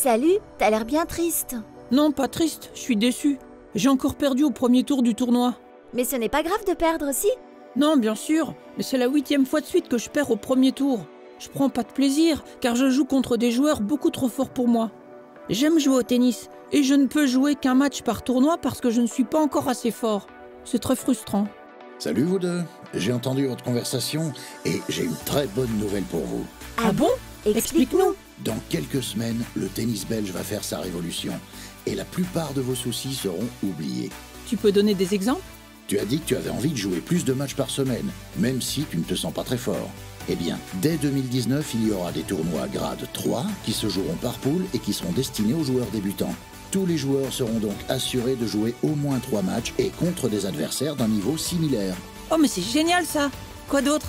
Salut, t'as l'air bien triste. Non, pas triste, je suis déçu. J'ai encore perdu au premier tour du tournoi. Mais ce n'est pas grave de perdre, si? Non, bien sûr, mais c'est la 8e fois de suite que je perds au premier tour. Je prends pas de plaisir, car je joue contre des joueurs beaucoup trop forts pour moi. J'aime jouer au tennis, et je ne peux jouer qu'un match par tournoi parce que je ne suis pas encore assez fort. C'est très frustrant. Salut vous deux, j'ai entendu votre conversation et j'ai une très bonne nouvelle pour vous. Ah bon? Explique-nous. Dans quelques semaines, le tennis belge va faire sa révolution et la plupart de vos soucis seront oubliés. Tu peux donner des exemples? Tu as dit que tu avais envie de jouer plus de matchs par semaine, même si tu ne te sens pas très fort. Eh bien, dès 2019, il y aura des tournois grade 3 qui se joueront par poule et qui seront destinés aux joueurs débutants. Tous les joueurs seront donc assurés de jouer au moins 3 matchs et contre des adversaires d'un niveau similaire. Oh mais c'est génial ça! Quoi d'autre?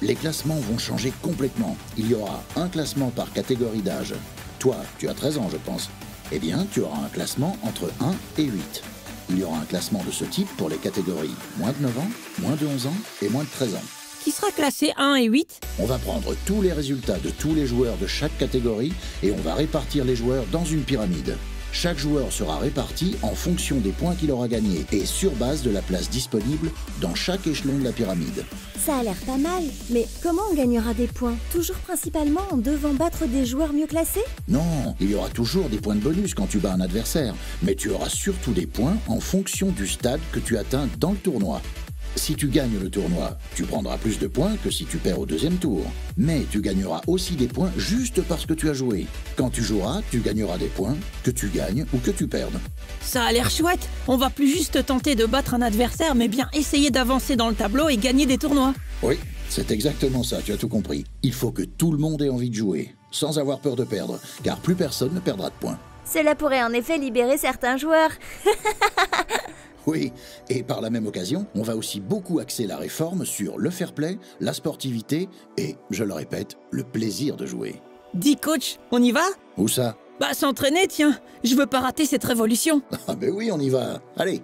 Les classements vont changer complètement. Il y aura un classement par catégorie d'âge. Toi, tu as 13 ans, je pense. Eh bien, tu auras un classement entre 1 et 8. Il y aura un classement de ce type pour les catégories moins de 9 ans, moins de 11 ans et moins de 13 ans. Qui sera classé 1 et 8? On va prendre tous les résultats de tous les joueurs de chaque catégorie et on va répartir les joueurs dans une pyramide. Chaque joueur sera réparti en fonction des points qu'il aura gagnés et sur base de la place disponible dans chaque échelon de la pyramide. Ça a l'air pas mal, mais comment on gagnera des points? Toujours principalement en devant battre des joueurs mieux classés? Non, il y aura toujours des points de bonus quand tu bats un adversaire, mais tu auras surtout des points en fonction du stade que tu atteins dans le tournoi. Si tu gagnes le tournoi, tu prendras plus de points que si tu perds au deuxième tour. Mais tu gagneras aussi des points juste parce que tu as joué. Quand tu joueras, tu gagneras des points, que tu gagnes ou que tu perdes. Ça a l'air chouette! On va plus juste tenter de battre un adversaire, mais bien essayer d'avancer dans le tableau et gagner des tournois. Oui, c'est exactement ça, tu as tout compris. Il faut que tout le monde ait envie de jouer, sans avoir peur de perdre, car plus personne ne perdra de points. Cela pourrait en effet libérer certains joueurs. Oui, et par la même occasion, on va aussi beaucoup axer la réforme sur le fair-play, la sportivité et, je le répète, le plaisir de jouer. Dis coach, on y va? Où ça? Bah s'entraîner, tiens! Je veux pas rater cette révolution! Ah ben oui, on y va. Allez!